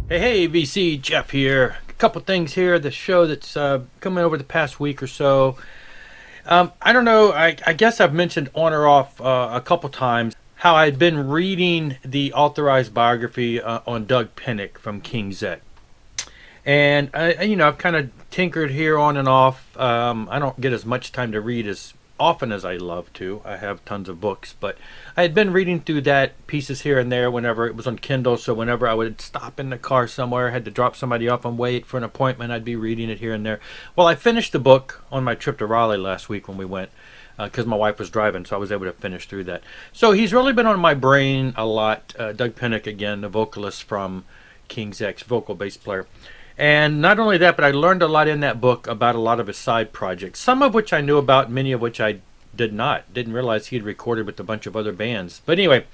Hey, VC, Jeff here. A couple things here. The show that's coming over the past week or so. I don't know. I guess I've mentioned on or off a couple times how I'd been reading the authorized biography on Doug Pinnick from King's X. And I've kind of tinkered here on and off. I don't get as much time to read as often as I love to. I have tons of books, but I had been reading through that pieces here and there whenever it was on Kindle. So whenever I would stop in the car somewhere, had to drop somebody off and wait for an appointment, I'd be reading it here and there. Well, I finished the book on my trip to Raleigh last week when we went because my wife was driving, so I was able to finish through that. So he's really been on my brain a lot. Doug Pinnick, again, the vocalist from King's X, vocal bass player. And not only that, but I learned a lot in that book about a lot of his side projects, some of which I knew about, many of which I did not. Didn't realize he had recorded with a bunch of other bands. But anyway,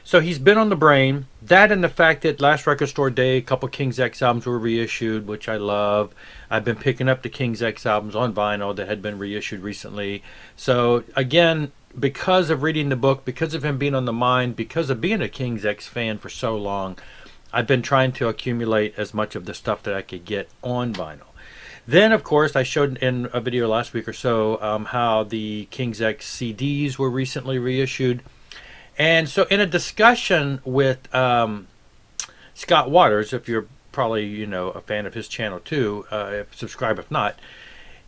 so he's been on the brain. That and the fact that last Record Store Day, a couple King's X albums were reissued, which I love. I've been picking up the King's X albums on vinyl that had been reissued recently. So again, because of reading the book, because of him being on the mind, because of being a King's X fan for so long, I've been trying to accumulate as much of the stuff that I could get on vinyl. Then, of course, I showed in a video last week or so how the King's X CDs were recently reissued. And so in a discussion with Scott Waters, if you're probably, a fan of his channel too, subscribe if not,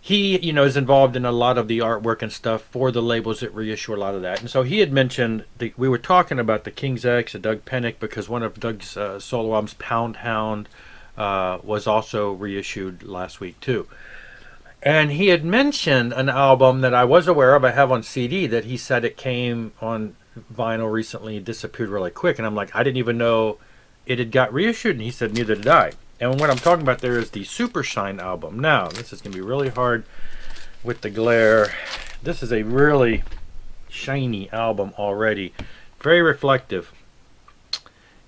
he, is involved in a lot of the artwork and stuff for the labels that reissue a lot of that. And so he had mentioned, we were talking about the King's X and Doug Pinnick because one of Doug's solo albums, Pound Hound, was also reissued last week too. And he had mentioned an album that I was aware of, I have on CD, that he said it came on vinyl recently and disappeared really quick. And I'm like, I didn't even know it had got reissued. And he said, neither did I. And what I'm talking about there is the Super Shine album. Now, this is going to be really hard with the glare. This is a really shiny album already. Very reflective.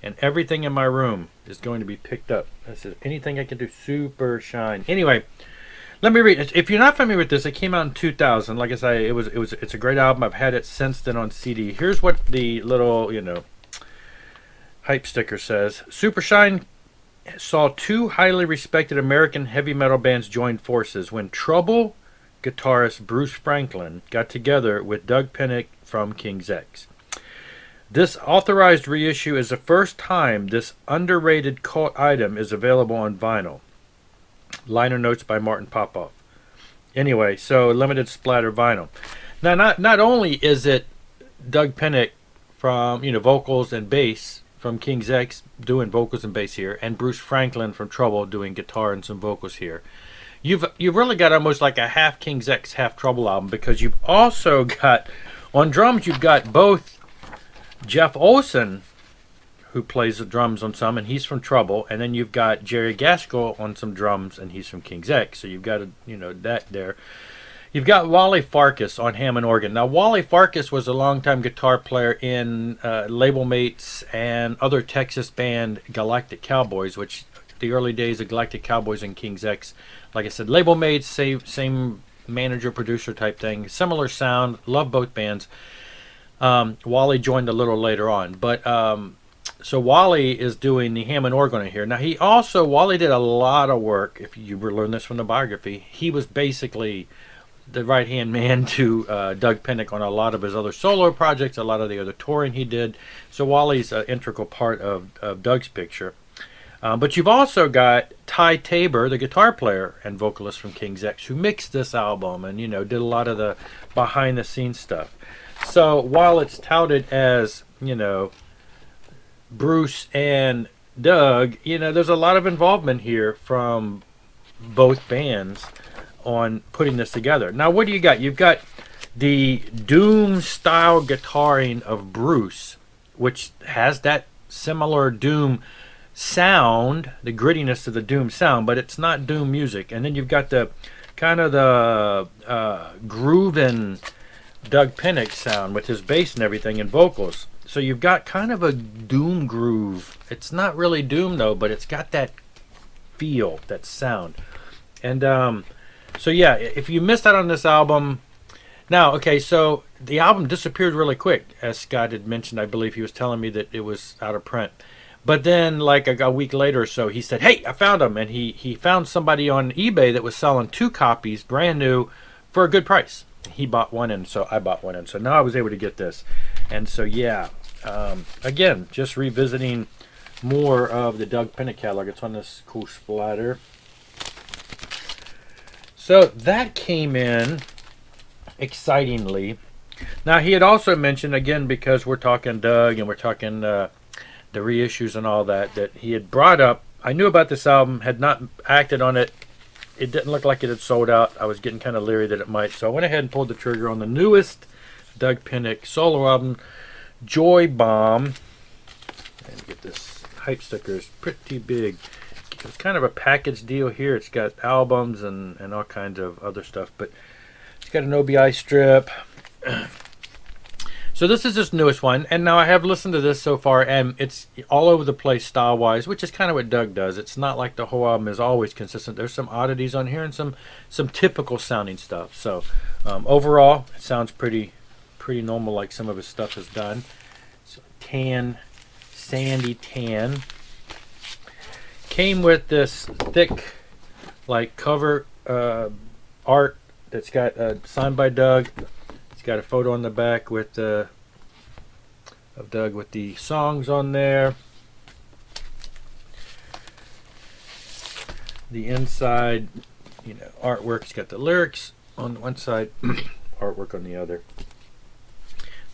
And everything in my room is going to be picked up. This is anything I can do. Super Shine. Anyway, let me read. If you're not familiar with this, it came out in 2000. Like I say, it's a great album. I've had it since then on CD. Here's what the little, hype sticker says. Super Shine saw two highly respected American heavy metal bands join forces when Trouble guitarist Bruce Franklin got together with Doug Pinnick from King's X. This authorized reissue is the first time this underrated cult item is available on vinyl. Liner notes by Martin Popoff. Anyway, so limited splatter vinyl. Now, not only is it Doug Pinnick from vocals and bass from King's X doing vocals and bass here, and Bruce Franklin from Trouble doing guitar and some vocals here. You've really got almost like a half King's X, half Trouble album, because you've also got on drums you've got both Jeff Olson, who plays the drums on some, and he's from Trouble, and then you've got Jerry Gaskell on some drums, and he's from King's X. So you've got that there. You've got Wally Farkas on Hammond organ. Now, Wally Farkas was a longtime guitar player in label mates and other Texas band Galactic Cowboys, which the early days of Galactic Cowboys and King's X, like I said, label mates, same manager, producer type thing, similar sound, love both bands. Wally joined a little later on, but so Wally is doing the Hammond organ here. Now, Wally did a lot of work. If you learn this from the biography, he was basically the right-hand man to Doug Pinnick on a lot of his other solo projects, a lot of the other touring he did. So Wally's an integral part of Doug's picture. But you've also got Ty Tabor, the guitar player and vocalist from King's X, who mixed this album and, did a lot of the behind-the-scenes stuff. So while it's touted as, Bruce and Doug, there's a lot of involvement here from both bands on putting this together. Now, what do you got? You've got the Doom style guitaring of Bruce, which has that similar Doom sound, the grittiness of the Doom sound, but it's not Doom music. And then you've got the kind of the grooving Doug Pinnick sound with his bass and everything and vocals. So you've got kind of a Doom groove. It's not really Doom though, but it's got that feel, that sound. And so yeah, if you missed out on this album, now, okay, so the album disappeared really quick, as Scott had mentioned. I believe he was telling me that it was out of print. But then, like a week later or so, he said, "Hey, I found them," and he found somebody on eBay that was selling 2 copies, brand new, for a good price. He bought one, and so I bought one, and so now I was able to get this. And so yeah, again, just revisiting more of the Doug Pinnick catalog. It's on this cool splatter. So that came in excitingly. Now he had also mentioned, again, because we're talking Doug and we're talking the reissues and all that, that he had brought up. I knew about this album, had not acted on it. It didn't look like it had sold out. I was getting kind of leery that it might, so I went ahead and pulled the trigger on the newest Doug Pinnick solo album, Joy Bomb. And get this hype sticker is pretty big. It's kind of a package deal here. It's got albums and all kinds of other stuff, but it's got an OBI strip. So this is his newest one, and now I have listened to this so far, and it's all over the place style-wise, which is kind of what Doug does. It's not like the whole album is always consistent. There's some oddities on here and some typical sounding stuff. So overall, it sounds pretty normal, like some of his stuff is done. So tan, sandy tan. Came with this thick, like cover art that's got signed by Doug. Got a photo on the back with of Doug with the songs on there. The inside, artwork. It's got the lyrics on one side, artwork on the other.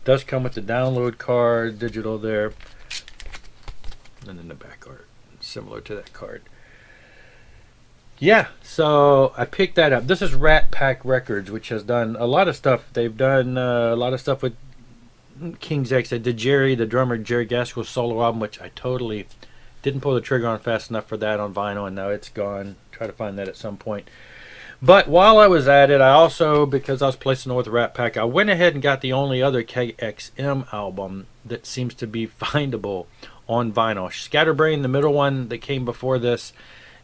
Does come with the download card, digital there, and then the back art, similar to that card. Yeah, so I picked that up. This is Rat Pack Records, which has done a lot of stuff. They've done a lot of stuff with King's X. They did Jerry, the drummer, Jerry Gaskell's solo album, which I totally didn't pull the trigger on fast enough for that on vinyl, and now it's gone. Try to find that at some point. But while I was at it, I also, because I was placing it with Rat Pack, I went ahead and got the only other KXM album that seems to be findable on vinyl. Scatterbrain, the middle one that came before this,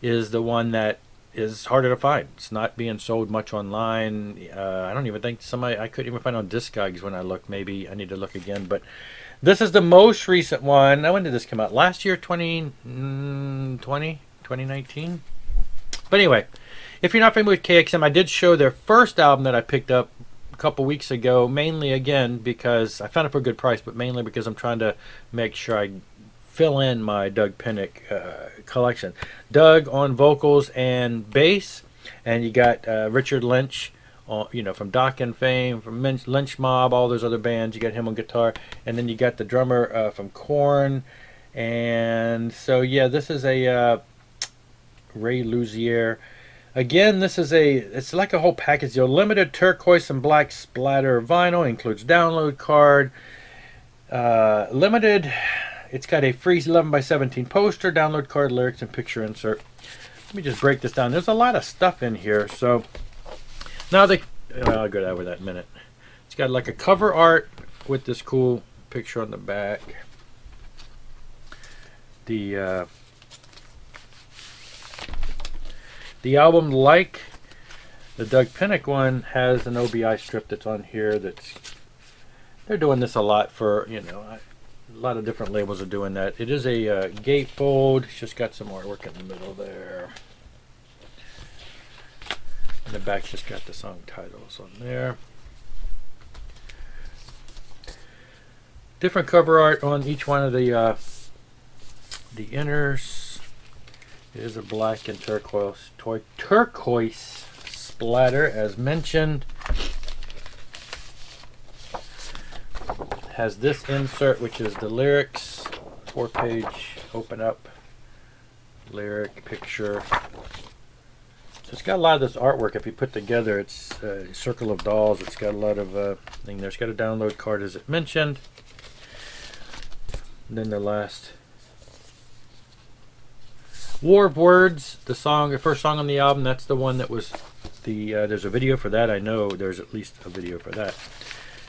is the one that is harder to find. It's not being sold much online. I don't even think I couldn't even find on Discogs when I looked. Maybe I need to look again. But this is the most recent one. Now, when did this come out? Last year, 2019? But anyway, if you're not familiar with KXM, I did show their first album that I picked up a couple weeks ago, mainly again because I found it for a good price, but mainly because I'm trying to make sure I fill in my Doug Pinnick collection. Doug on vocals and bass, and you got Richard Lynch, from Dokken fame, from Lynch Mob, all those other bands. You got him on guitar, and then you got the drummer from Korn, and so yeah, this is a Ray Luzier. Again, it's like a whole package deal. Limited turquoise and black splatter vinyl, includes download card. Limited. It's got a free 11x17 poster, download card, lyrics, and picture insert. Let me just break this down. There's a lot of stuff in here. So now I'll go over that in a minute. It's got like a cover art with this cool picture on the back. The album, like the Doug Pinnick one, has an OBI strip that's on here. They're doing this a lot for, a lot of different labels are doing that. It is a gatefold. It's just got some artwork in the middle there. And the back's just got the song titles on there. Different cover art on each one of the inners. It is a black and turquoise splatter, as mentioned. Has this insert, which is the lyrics, 4-page open up lyric picture. So it's got a lot of this artwork. If you put together, it's Circle of Dolls. It's got a lot of thing there. It's got a download card, as it mentioned. And then the last, War of Words, the first song on the album. That's the one that was there's a video for that. I know there's at least a video for that.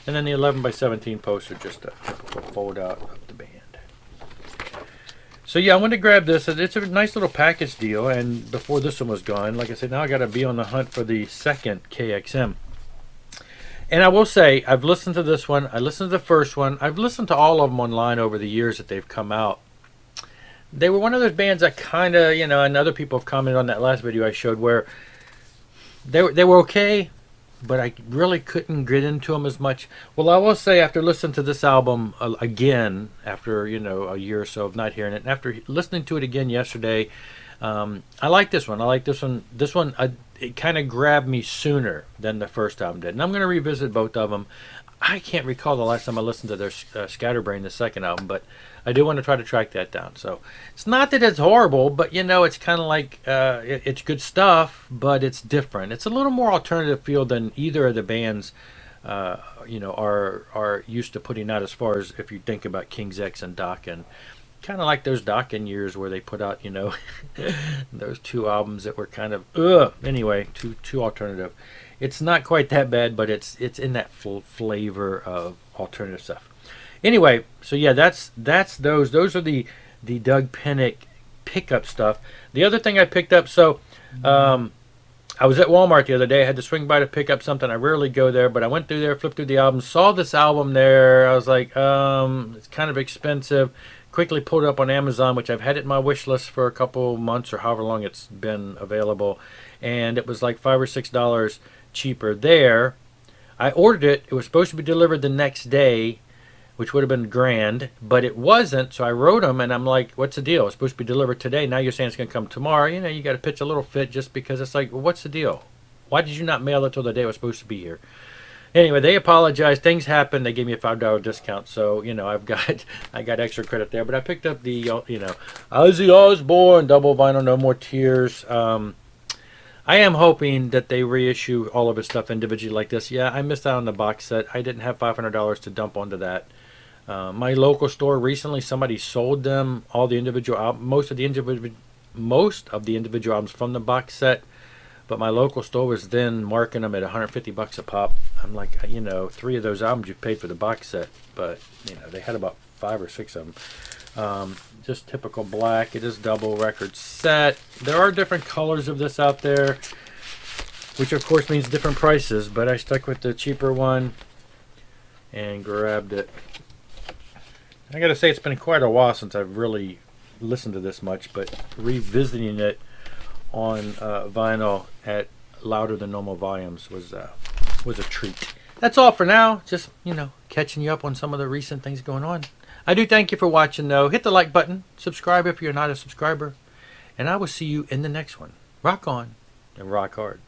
And then the 11x17 poster, just a typical fold out of the band. So yeah, I wanted to grab this. It's a nice little package deal. And before this one was gone, like I said, now I got to be on the hunt for the second KXM. And I will say, I've listened to this one. I listened to the first one. I've listened to all of them online over the years that they've come out. they were one of those bands that kind of, you know, and other people have commented on that last video I showed where they were okay, but I really couldn't get into them as much. Well, I will say after listening to this album again, after you know a year or so of not hearing it, and after listening to it again yesterday, I like this one. I like this one. This one, it kind of grabbed me sooner than the first album did, and I'm going to revisit both of them. I can't recall the last time I listened to their Scatterbrain, the second album, but I do want to try to track that down. So it's not that it's horrible, but you know, it's kind of like it's good stuff, but it's different. It's a little more alternative feel than either of the bands, you know, are used to putting out. As far as if you think about King's X and Dokken, kind of like those Dokken years where they put out, you know, those two albums that were kind of anyway, too alternative. It's not quite that bad, but it's in that full flavor of alternative stuff. Anyway, so yeah, that's those. Those are the Doug Pinnick pickup stuff. The other thing I picked up, so I was at Walmart the other day. I had to swing by to pick up something. I rarely go there, but I went through there, flipped through the album, saw this album there. I was like, it's kind of expensive. Quickly pulled it up on Amazon, which I've had it in my wish list for a couple months or however long it's been available, and it was like $5 or $6 cheaper there. I ordered it. It was supposed to be delivered the next day, which would have been grand, but it wasn't. So I wrote them, and I'm like, "What's the deal? It's supposed to be delivered today. Now you're saying it's going to come tomorrow. You know, you got to pitch a little fit just because it's like, well, what's the deal? Why did you not mail it till the day it was supposed to be here?" Anyway, they apologized. Things happened. They gave me a $5 discount, so you know I got extra credit there. But I picked up the you know Ozzy Osbourne double vinyl, No More Tears. I am hoping that they reissue all of his stuff individually like this. Yeah, I missed out on the box set. I didn't have $500 to dump onto that. My local store recently, somebody sold them all the individual most of the individual albums from the box set. But my local store was then marking them at $150 a pop. I'm like, you know, 3 of those albums you paid for the box set, but you know they had about 5 or 6 of them. Just typical black. It is double record set. There are different colors of this out there, which of course means different prices. But I stuck with the cheaper one and grabbed it. I gotta say it's been quite a while since I've really listened to this much, but revisiting it on vinyl at louder than normal volumes was a treat. That's all for now. Just, you know, catching you up on some of the recent things going on. I do thank you for watching, though. Hit the like button. Subscribe if you're not a subscriber. And I will see you in the next one. Rock on and rock hard.